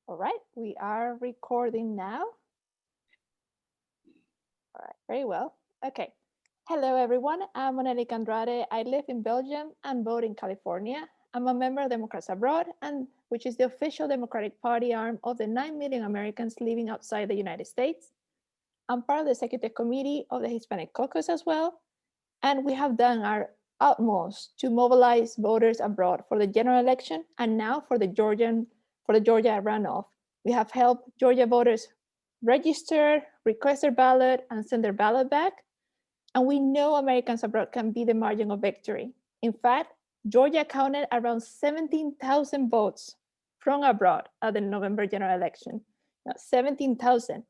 All right, we are recording now. All right, very well. Okay. Hello, everyone. I'm Onelica Andrade. I live in Belgium and vote in California. I'm a member of Democrats Abroad, which is the official Democratic Party arm of the 9 million Americans living outside the United States. I'm part of the executive committee of the Hispanic Caucus as well. And we have done our utmost to mobilize voters abroad for the general election and now for the Georgia runoff. We have helped Georgia voters register, request their ballot, and send their ballot back. And we know Americans abroad can be the margin of victory. In fact, Georgia counted around 17,000 votes from abroad at the November general election. Now, 17,000.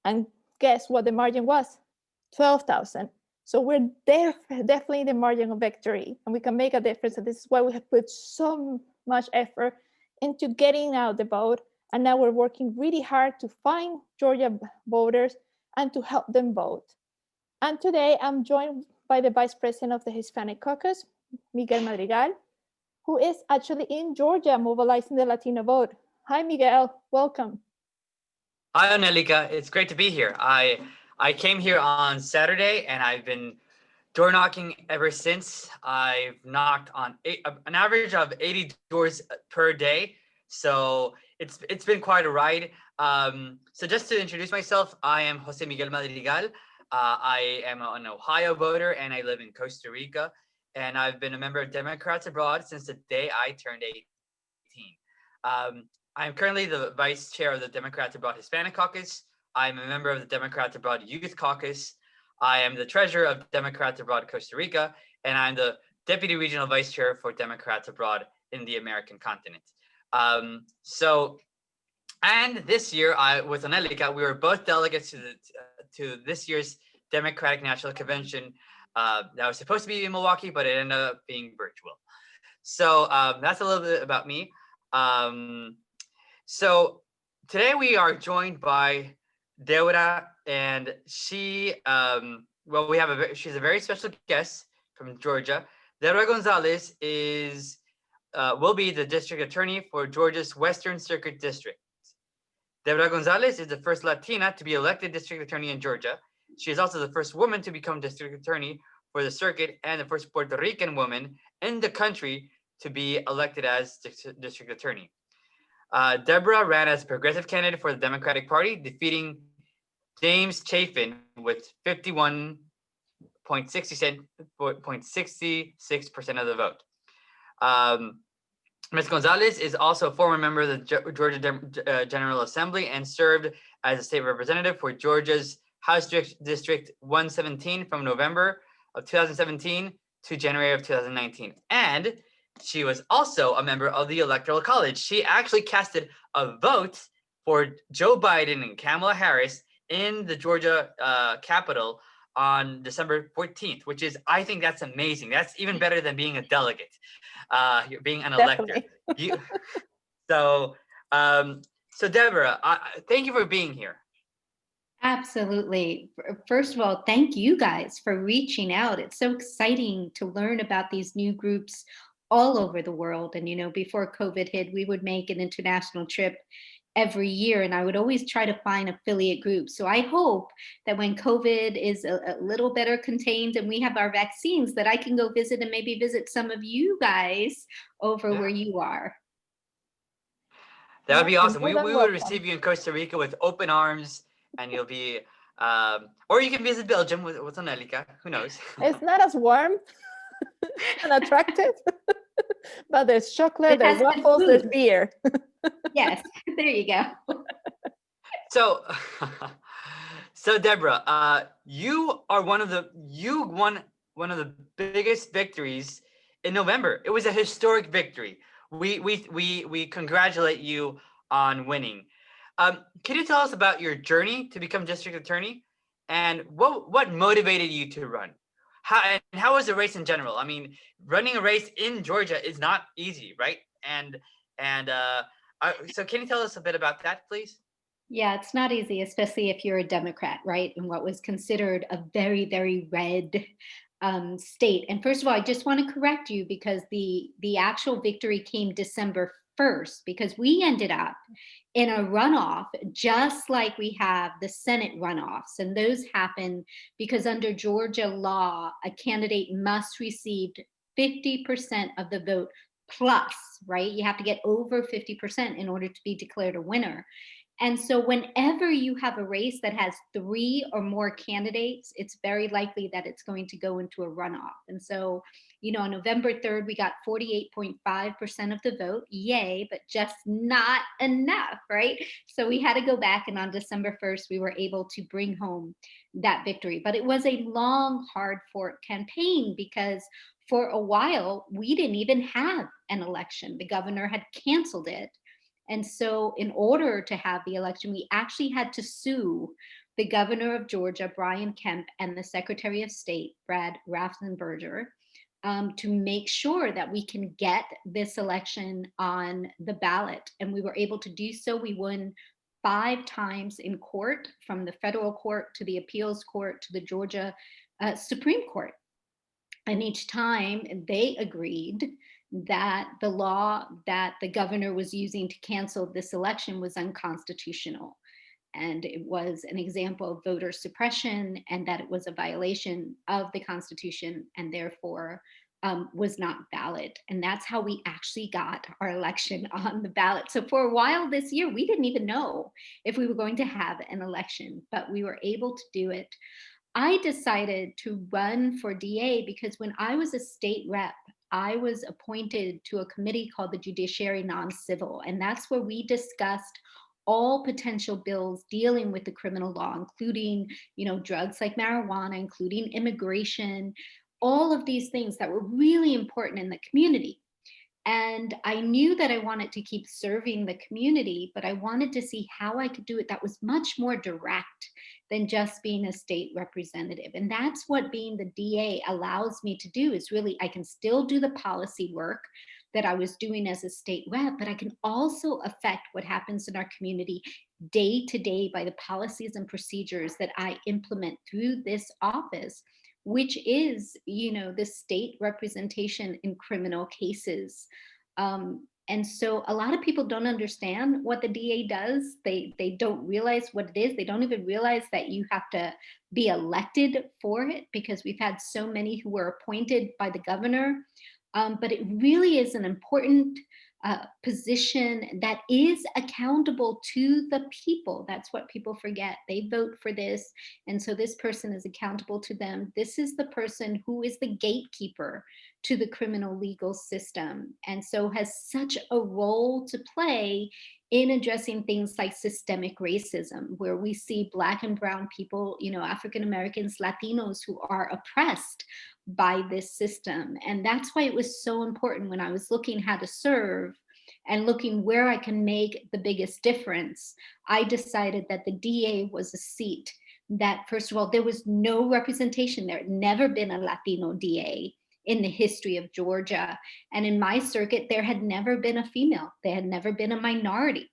And guess what the margin was? 12,000. So we're there, definitely the margin of victory, and we can make a difference. And this is why we have put so much effort into getting out the vote. And now we're working really hard to find Georgia voters and to help them vote. And today I'm joined by the Vice President of the Hispanic Caucus, Miguel Madrigal, who is actually in Georgia mobilizing the Latino vote. Hi, Miguel, welcome. Hi, Onelica. It's great to be here. I came here on Saturday, and I've been door knocking ever since. I've knocked on an average of 80 doors per day, so it's been quite a ride. So just to introduce myself, I am Jose Miguel Madrigal. I am an Ohio voter, and I live in Costa Rica, and I've been a member of Democrats Abroad since the day I turned 18. I am currently the vice chair of the Democrats Abroad Hispanic Caucus. I'm a member of the Democrats Abroad Youth Caucus. I am the treasurer of Democrats Abroad Costa Rica, and I'm the deputy regional vice chair for Democrats Abroad in the American continent. And this year, with Onelica, we were both delegates to this year's Democratic National Convention that was supposed to be in Milwaukee, but it ended up being virtual. So that's a little bit about me. So today we are joined by Deborah, and she's a very special guest from Georgia. Debra Gonzalez will be the district attorney for Georgia's Western Circuit District. Debra Gonzalez is the first Latina to be elected district attorney in Georgia. She is also the first woman to become district attorney for the circuit and the first Puerto Rican woman in the country to be elected as district attorney. Deborah ran as progressive candidate for the Democratic Party, defeating James Chafin with 51.66% of the vote. Ms. Gonzalez is also a former member of the Georgia General Assembly and served as a state representative for Georgia's House District 117 from November of 2017 to January of 2019. And she was also a member of the Electoral College. She actually casted a vote for Joe Biden and Kamala Harris in the Georgia Capitol on December 14th, which is, I think that's amazing. That's even better than being a delegate, being an elector. So Deborah, thank you for being here. Absolutely. First of all, thank you guys for reaching out. It's so exciting to learn about these new groups all over the world. And, before COVID hit, we would make an international trip every year, and I would always try to find affiliate groups. So I hope that when COVID is a little better contained and we have our vaccines, that I can go visit and maybe visit some of you guys over where you are. That would be awesome. We would receive you in Costa Rica with open arms, and you'll be, or you can visit Belgium with Onelica. Who knows? It's not as warm and attractive, but there's chocolate, there's waffles, there's beer. Yes, there you go. So Deborah, you won one of the biggest victories in November. It was a historic victory. We congratulate you on winning. Can you tell us about your journey to become district attorney, and what motivated you to run? How was the race in general? I mean, running a race in Georgia is not easy, right? So can you tell us a bit about that, please? Yeah, it's not easy, especially if you're a Democrat, right? In what was considered a very, very red state. And first of all, I just want to correct you because the actual victory came December first, because we ended up in a runoff, just like we have the Senate runoffs. And those happen because under Georgia law, a candidate must receive 50% of the vote plus, right? You have to get over 50% in order to be declared a winner. And so whenever you have a race that has 3 or more candidates, it's very likely that it's going to go into a runoff. And so, on November 3rd, we got 48.5% of the vote. Yay, but just not enough, right? So we had to go back, and on December 1st, we were able to bring home that victory. But it was a long, hard-fought campaign because for a while, we didn't even have an election. The governor had canceled it. And so in order to have the election, we actually had to sue the governor of Georgia, Brian Kemp, and the Secretary of State, Brad Raffensperger, to make sure that we can get this election on the ballot. And we were able to do so. We won 5 times in court, from the federal court to the appeals court to the Georgia Supreme Court. And each time they agreed that the law that the governor was using to cancel this election was unconstitutional. And it was an example of voter suppression, and that it was a violation of the Constitution and therefore was not valid. And that's how we actually got our election on the ballot. So for a while this year, we didn't even know if we were going to have an election, but we were able to do it. I decided to run for DA because when I was a state rep, I was appointed to a committee called the Judiciary Non-Civil, and that's where we discussed all potential bills dealing with the criminal law, including, drugs like marijuana, including immigration, all of these things that were really important in the community. And I knew that I wanted to keep serving the community, but I wanted to see how I could do it that was much more direct than just being a state representative. And that's what being the DA allows me to do, is really, I can still do the policy work that I was doing as a state rep, but I can also affect what happens in our community day to day by the policies and procedures that I implement through this office, which is, the state representation in criminal cases. And so a lot of people don't understand what the DA does. They don't realize what it is. They don't even realize that you have to be elected for it, because we've had so many who were appointed by the governor. But it really is an important position that is accountable to the people. That's what people forget. They vote for this. And so this person is accountable to them. This is the person who is the gatekeeper to the criminal legal system, and so has such a role to play in addressing things like systemic racism, where we see Black and brown people, African Americans, Latinos, who are oppressed by this system. And that's why it was so important when I was looking how to serve and looking where I can make the biggest difference. I decided that the DA was a seat that, first of all, there was no representation. There had never been a Latino DA in the history of Georgia. And in my circuit, there had never been a female. There had never been a minority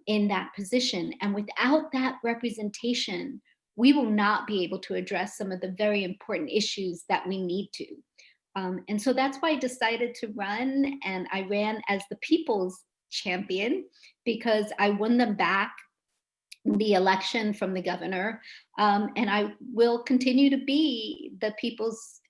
in that position. And without that representation, we will not be able to address some of the very important issues that we need to. And so that's why I decided to run, and I ran as the people's champion because I won them back the election from the governor. And I will continue to be the people's,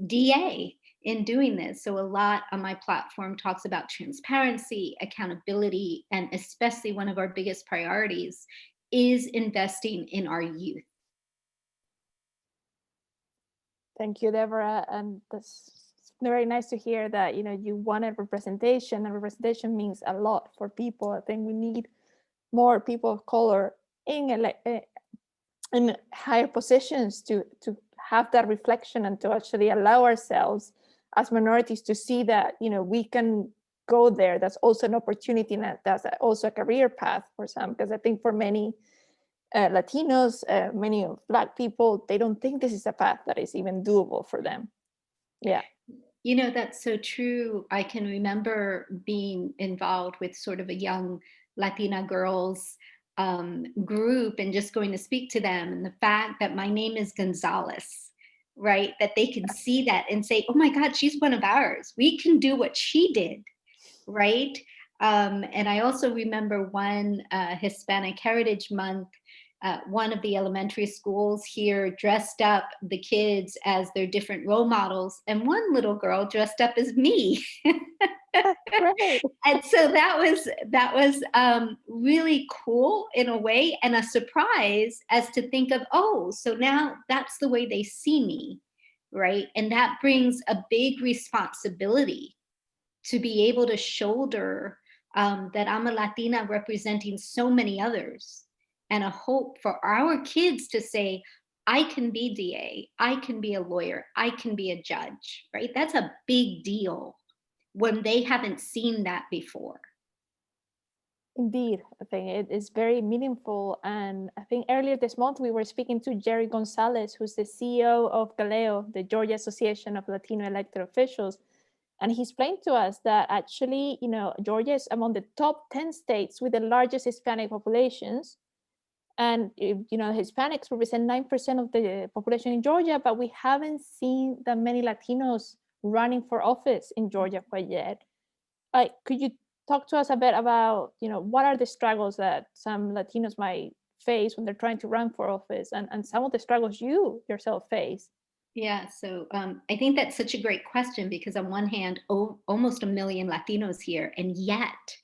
DA in doing this. So a lot on my platform talks about transparency, accountability, and especially one of our biggest priorities is investing in our youth. Thank you, Deborah. And that's very nice to hear that, you wanted representation, and representation means a lot for people. I think we need more people of color in higher positions to have that reflection and to actually allow ourselves as minorities to see that, we can go there. That's also an opportunity, and that's also a career path for some, because I think for many Latinos, many of Black people, they don't think this is a path that is even doable for them. Yeah. That's so true. I can remember being involved with sort of a young Latina girls group and just going to speak to them. And the fact that my name is Gonzalez, right? That they can see that and say, oh my God, she's one of ours. We can do what she did. right? And I also remember one Hispanic Heritage Month, one of the elementary schools here dressed up the kids as their different role models, and one little girl dressed up as me. Great. And so that was really cool in a way, and a surprise as to think of, oh, so now that's the way they see me, right? And that brings a big responsibility to be able to shoulder that I'm a Latina representing so many others, and a hope for our kids to say, I can be DA, I can be a lawyer, I can be a judge, right? That's a big deal when they haven't seen that before. Indeed, I think it is very meaningful. And I think earlier this month, we were speaking to Deborah Gonzalez, who's the CEO of GALEO, the Georgia Association of Latino Elected Officials. And he explained to us that actually, Georgia is among the top 10 states with the largest Hispanic populations. And, Hispanics represent 9% of the population in Georgia, but we haven't seen that many Latinos running for office in Georgia quite yet. Could you talk to us a bit about, what are the struggles that some Latinos might face when they're trying to run for office, and some of the struggles you yourself face? Yeah, so I think that's such a great question, because on one hand, almost 1 million Latinos here, and yet,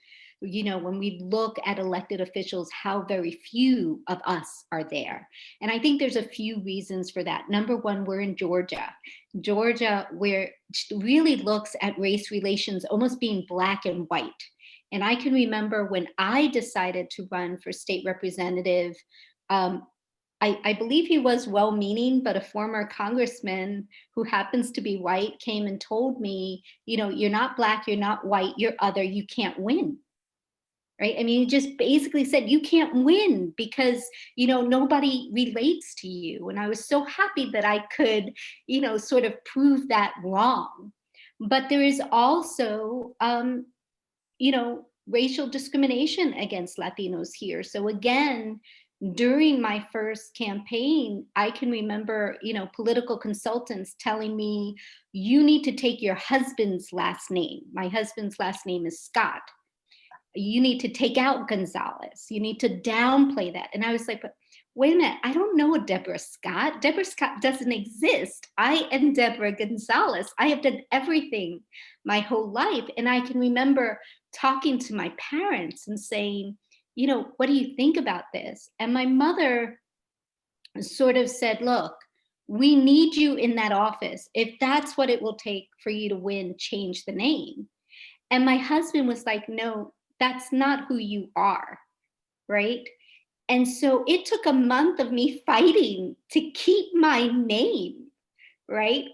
when we look at elected officials, how very few of us are there. And I think there's a few reasons for that. Number one, we're in Georgia, where it really looks at race relations almost being black and white. And I can remember when I decided to run for state representative, I believe he was well-meaning, but a former congressman who happens to be white came and told me, you're not black, you're not white, you're other, you can't win. Right? I mean, he just basically said, you can't win because, nobody relates to you. And I was so happy that I could, sort of prove that wrong. But there is also, racial discrimination against Latinos here. So again, during my first campaign, I can remember, political consultants telling me, you need to take your husband's last name. My husband's last name is Scott. You need to take out Gonzalez. You need to downplay that. And I was like, but wait a minute, I don't know a Deborah Scott. Deborah Scott doesn't exist. I am Debra Gonzalez. I have done everything my whole life. And I can remember talking to my parents and saying, what do you think about this? And my mother sort of said, look, we need you in that office. If that's what it will take for you to win, change the name. And my husband was like, no, that's not who you are, right? And so it took a month of me fighting to keep my name, right?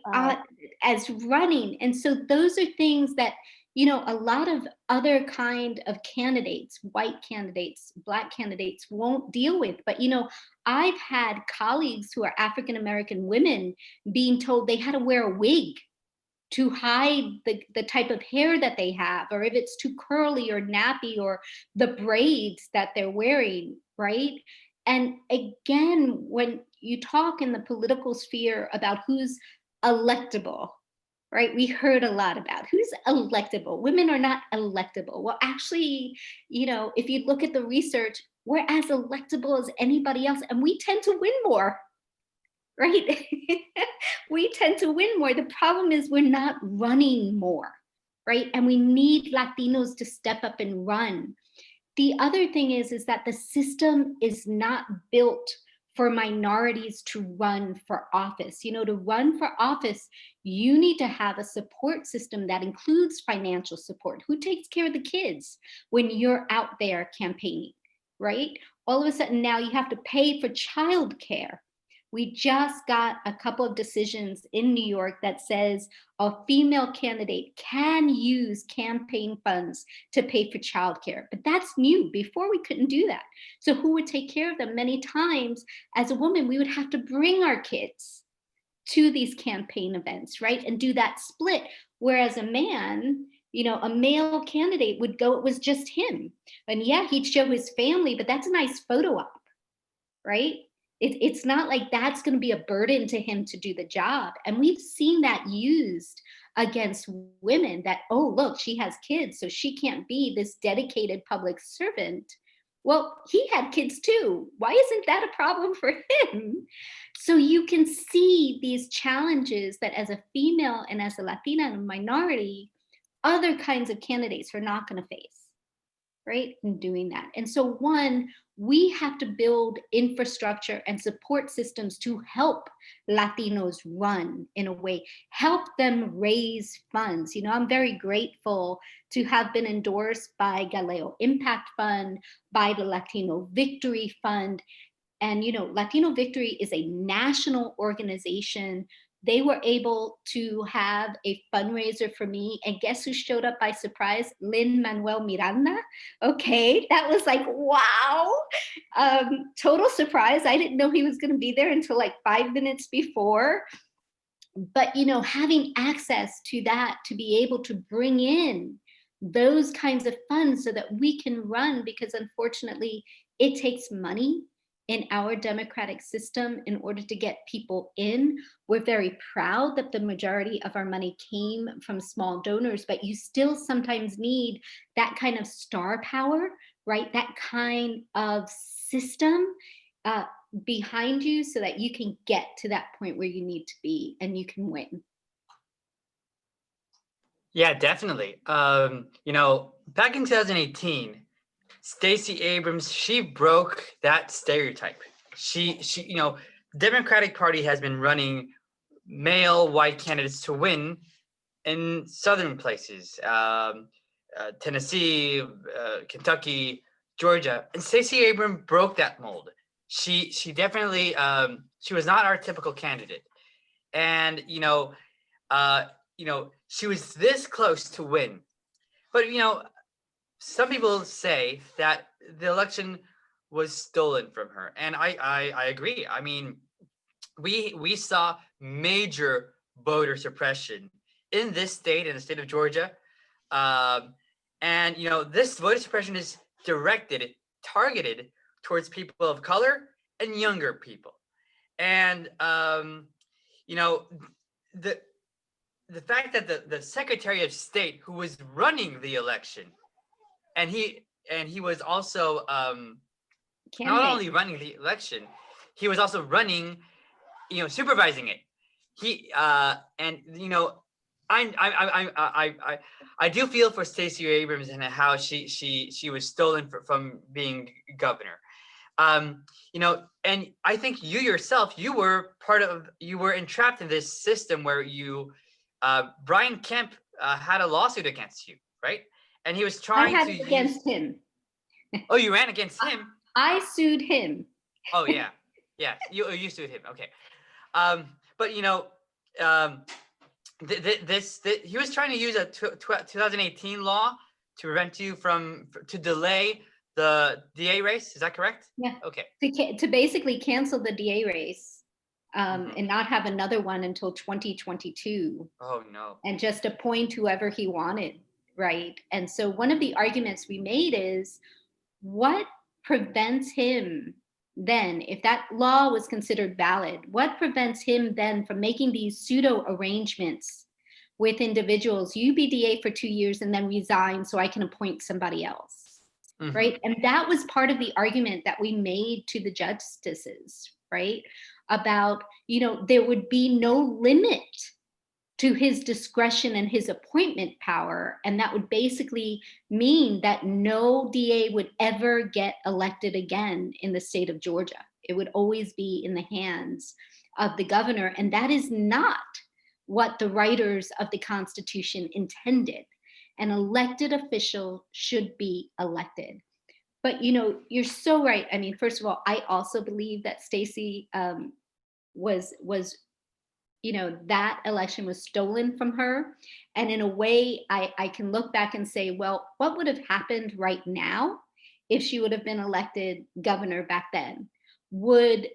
As running. And so those are things that, a lot of other kind of candidates, white candidates, black candidates won't deal with. But, I've had colleagues who are African-American women being told they had to wear a wig to hide the type of hair that they have, or if it's too curly or nappy, or the braids that they're wearing, right? And again, when you talk in the political sphere about who's electable, right? We heard a lot about who's electable. Women are not electable. Well, actually, if you look at the research, we're as electable as anybody else, and we tend to win more. Right? We tend to win more. The problem is we're not running more, right? And we need Latinos to step up and run. The other thing is that the system is not built for minorities to run for office. To run for office, you need to have a support system that includes financial support. Who takes care of the kids when you're out there campaigning, right? All of a sudden now you have to pay for childcare. We just got a couple of decisions in New York that says a female candidate can use campaign funds to pay for childcare, but that's new. Before, we couldn't do that. So who would take care of them? Many times as a woman, we would have to bring our kids to these campaign events, right? And do that split. Whereas a man, a male candidate would go, it was just him. And yeah, he'd show his family, but that's a nice photo op, right? It's not like that's going to be a burden to him to do the job. And we've seen that used against women that, oh, look, she has kids, so she can't be this dedicated public servant. Well, he had kids too. Why isn't that a problem for him? So you can see these challenges that as a female and as a Latina and a minority, other kinds of candidates are not going to face, right, in doing that. And so one, we have to build infrastructure and support systems to help Latinos run in a way, help them raise funds. You know, I'm very grateful to have been endorsed by Galileo Impact Fund, by the Latino Victory Fund. And, you know, Latino Victory is a national organization. They were able to have a fundraiser for me. And guess who showed up by surprise? Lin-Manuel Miranda. Okay, that was like, wow. Total surprise. I didn't know he was going to be there until like 5 minutes before. But, you know, having access to that, to be able to bring in those kinds of funds so that we can run, because unfortunately, it takes money in our democratic system in order to get people in. We're very proud that the majority of our money came from small donors, but you still sometimes need that kind of star power, right? That kind of system behind you so that you can get to that point where you need to be and you can win. Yeah, definitely. You know, back in 2018, Stacey Abrams, she broke that stereotype. She, you know, Democratic Party has been running male white candidates to win in southern places, Tennessee, Kentucky, Georgia, and Stacey Abrams broke that mold. She definitely, she was not our typical candidate, and you know, she was this close to win, but you know, some people say that the election was stolen from her, and I agree. I mean, we saw major voter suppression in this state, in the state of Georgia, and you know, this voter suppression is targeted towards people of color and younger people, and you know, the fact that the Secretary of State who was running the election, and he was also not only running the election, he was also running, you know, supervising it. He and you know, I do feel for Stacey Abrams and how she was stolen from being governor. You know, and I think you yourself, you were entrapped in this system where you, Brian Kemp had a lawsuit against you, right? And he was trying I had to it against him. Oh, you ran against him? I sued him. Oh yeah, yeah. You sued him. Okay. But you know, he was trying to use a 2018 law to prevent you to delay the DA race. Is that correct? Yeah. Okay. To basically cancel the DA race and not have another one until 2022. Oh no. And just appoint whoever he wanted, right? And so one of the arguments we made is, what prevents him then, if that law was considered valid, what prevents him then from making these pseudo arrangements with individuals? You be DA for 2 years and then resign so I can appoint somebody else, right? And that was part of the argument that we made to the justices, right? About, you know, there would be no limit to his discretion and his appointment power. And that would basically mean that no DA would ever get elected again in the state of Georgia. It would always be in the hands of the governor. And that is not what the writers of the Constitution intended. An elected official should be elected. But, you know, you're so right. I mean, first of all, I also believe that Stacey was you know, that election was stolen from her. And in a way, I can look back and say, well, what would have happened right now if she would have been elected governor back then? Would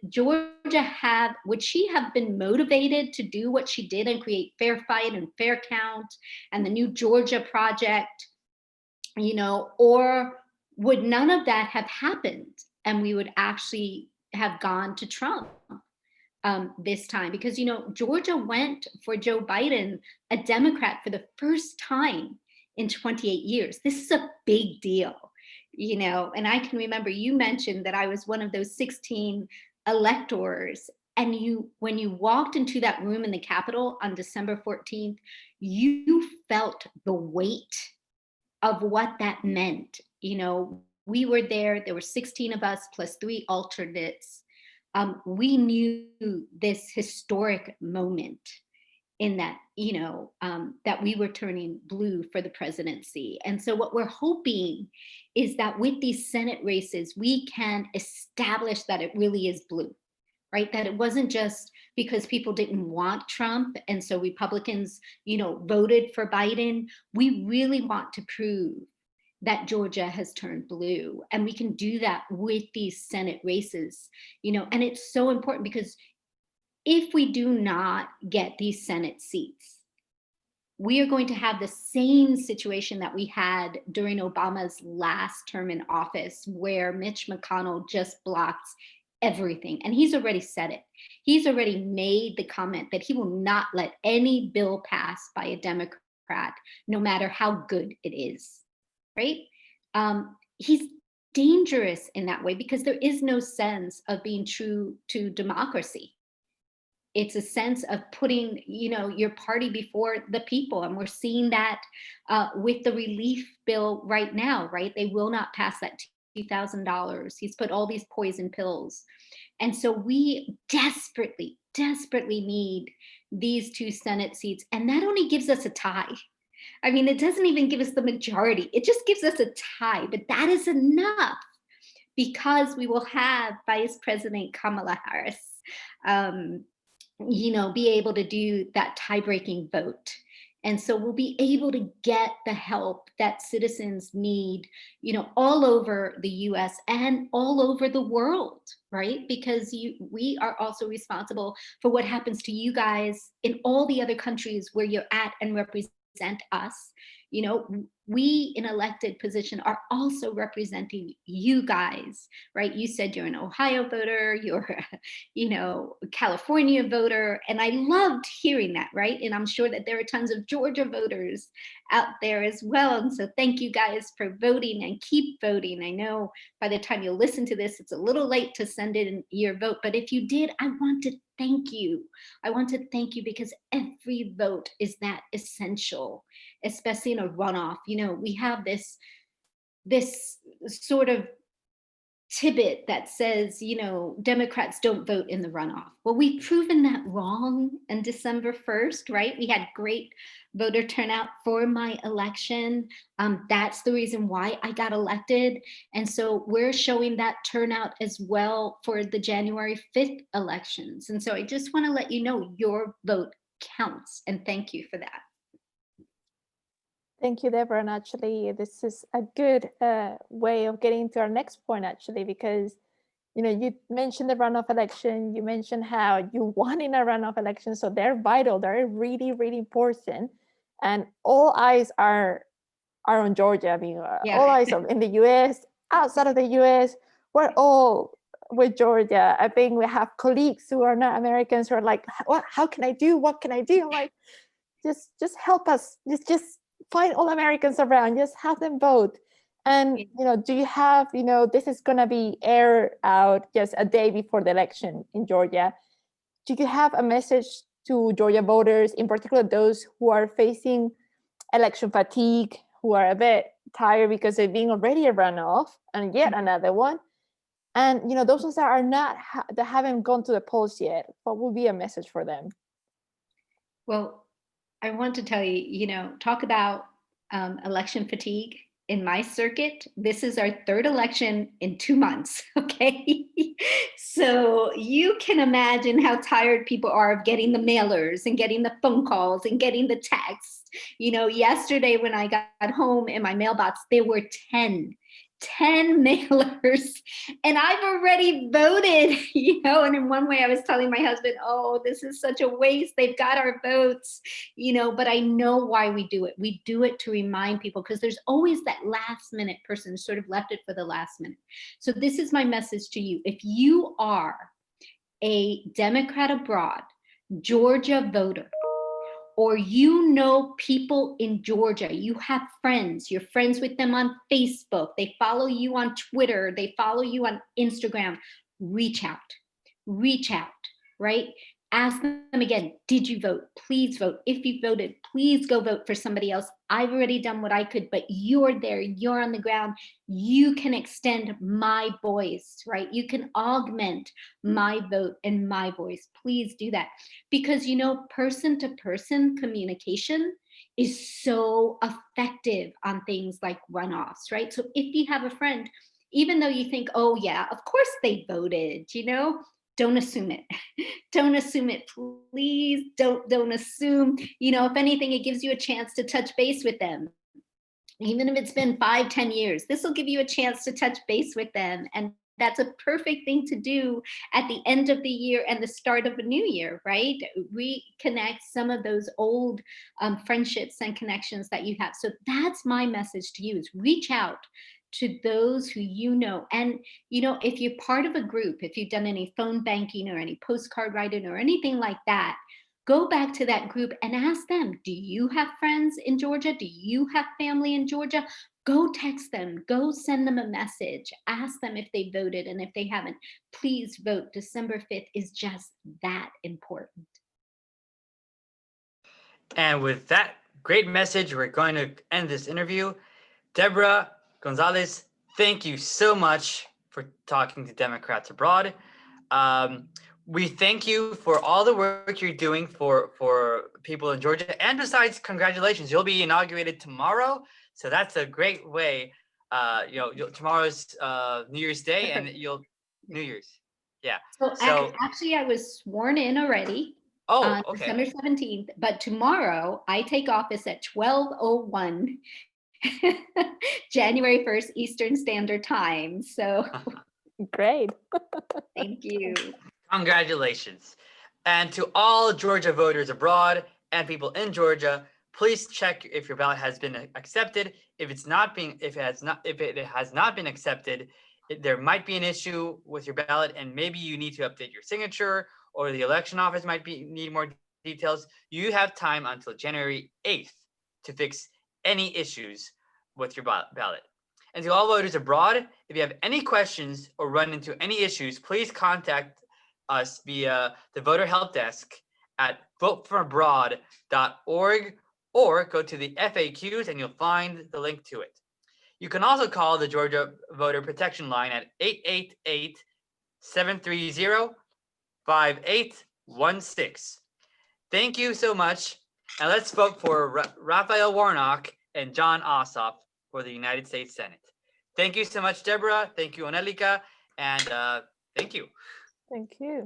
she have been motivated to do what she did and create Fair Fight and Fair Count and the new Georgia Project, you know, or would none of that have happened and we would actually have gone to Trump? this time, because, Georgia went for Joe Biden, a Democrat, for the first time in 28 years. This is a big deal, and I can remember you mentioned that I was one of those 16 electors. And when you walked into that room in the Capitol on December 14th, you felt the weight of what that meant. We were there were 16 of us plus 3 alternates. We knew this historic moment in that, that we were turning blue for the presidency. And so what we're hoping is that with these Senate races, we can establish that it really is blue, right? That it wasn't just because people didn't want Trump and so Republicans, voted for Biden. We really want to prove that Georgia has turned blue. And we can do that with these Senate races, and it's so important because if we do not get these Senate seats, we are going to have the same situation that we had during Obama's last term in office, where Mitch McConnell just blocks everything. And he's already said it. He's already made the comment that he will not let any bill pass by a Democrat, no matter how good it is, right? He's dangerous in that way because there is no sense of being true to democracy. It's a sense of putting, your party before the people. And we're seeing that with the relief bill right now, right? They will not pass that $2,000. He's put all these poison pills. And so we desperately, desperately need these 2 Senate seats. And that only gives us a tie. I mean, it doesn't even give us the majority. It just gives us a tie, but that is enough because we will have Vice President Kamala Harris, be able to do that tie-breaking vote. And so we'll be able to get the help that citizens need, all over the US and all over the world, right? Because we are also responsible for what happens to you guys in all the other countries where you're at and represent us. We in elected position are also representing you guys, right? You said you're an Ohio voter, you're a California voter, and I loved hearing that, right? And I'm sure that there are tons of Georgia voters out there as well. And so thank you guys for voting and keep voting. I know by the time you listen to this, it's a little late to send in your vote, but if you did, I want to thank you. I want to thank you because every vote is that essential, especially in a runoff. We have this sort of tidbit that says, Democrats don't vote in the runoff. Well, we've proven that wrong on December 1st, right? We had great voter turnout for my election. That's the reason why I got elected. And so we're showing that turnout as well for the January 5th elections. And so I just want to let you know your vote counts. And thank you for that. Thank you, Deborah. And actually, this is a good way of getting to our next point, actually, because, you mentioned the runoff election, you mentioned how you won in a runoff election. So they're vital, they're really, really important. And all eyes are on Georgia. I mean, all eyes are in the US, outside of the US, we're all with Georgia. I think we have colleagues who are not Americans who are like, how can I do? What can I do? I'm like, just help us. Just find all Americans around, just have them vote. And do you have, this is going to be aired out just a day before the election in Georgia. Do you have a message to Georgia voters, in particular those who are facing election fatigue, who are a bit tired because they're being already a runoff and yet another one? And those ones that are not, that haven't gone to the polls yet, what would be a message for them? Well, I want to tell you, talk about election fatigue. In my circuit, this is our 3rd election in 2 months, okay? So you can imagine how tired people are of getting the mailers and getting the phone calls and getting the texts. Yesterday when I got home in my mailbox, there were 10 mailers and I've already voted, and in one way I was telling my husband, oh, this is such a waste. They've got our votes, but I know why we do it. We do it to remind people because there's always that last minute person sort of left it for the last minute. So this is my message to you. If you are a Democrat abroad, Georgia voter, or you know people in Georgia, you have friends, you're friends with them on Facebook, they follow you on Twitter, they follow you on Instagram, reach out, right? Ask them again, did you vote? Please vote. If you voted, please go vote for somebody else. I've already done what I could, but you're there, you're on the ground. You can extend my voice, right? You can augment my vote and my voice. Please do that. Because, you know, person-to-person communication is so effective on things like runoffs, right? So if you have a friend, even though you think, oh yeah, of course they voted, you know, don't assume it. Don't assume it, please. Don't assume. You know, if anything, it gives you a chance to touch base with them. Even if it's been 5-10 years, this will give you a chance to touch base with them. And that's a perfect thing to do at the end of the year and the start of a new year, right? Reconnect some of those old friendships and connections that you have. So that's my message to you, is reach out to those who you know. And, you know, if you're part of a group, if you've done any phone banking or any postcard writing or anything like that, go back to that group and ask them, do you have friends in Georgia? Do you have family in Georgia? Go text them, go send them a message, ask them if they voted, and if they haven't, please vote. December 5th is just that important. And with that great message, we're going to end this interview. Debra Gonzalez, thank you so much for talking to Democrats Abroad. We thank you for all the work you're doing for people in Georgia. And besides, congratulations, you'll be inaugurated tomorrow. So that's a great way. Tomorrow's New Year's Day, and New Year's. Yeah. So actually, I was sworn in already. Oh, okay. December 17th, but tomorrow I take office at 12:01 January 1st Eastern Standard Time. So Great. thank you. Congratulations. And to all Georgia voters abroad and people in Georgia, please check if your ballot has been accepted. If it has not been accepted, there might be an issue with your ballot, and maybe you need to update your signature, or the election office might need more details. You have time until January 8th to fix any issues with your ballot. And to all voters abroad, if you have any questions or run into any issues, please contact us via the voter help desk at votefromabroad.org, or go to the FAQs and you'll find the link to it. You can also call the Georgia Voter Protection Line at 888-730-5816. Thank you so much. And let's vote for Raphael Warnock and John Ossoff for the United States Senate. Thank you so much, Deborah. Thank you, Onelica. And thank you. Thank you.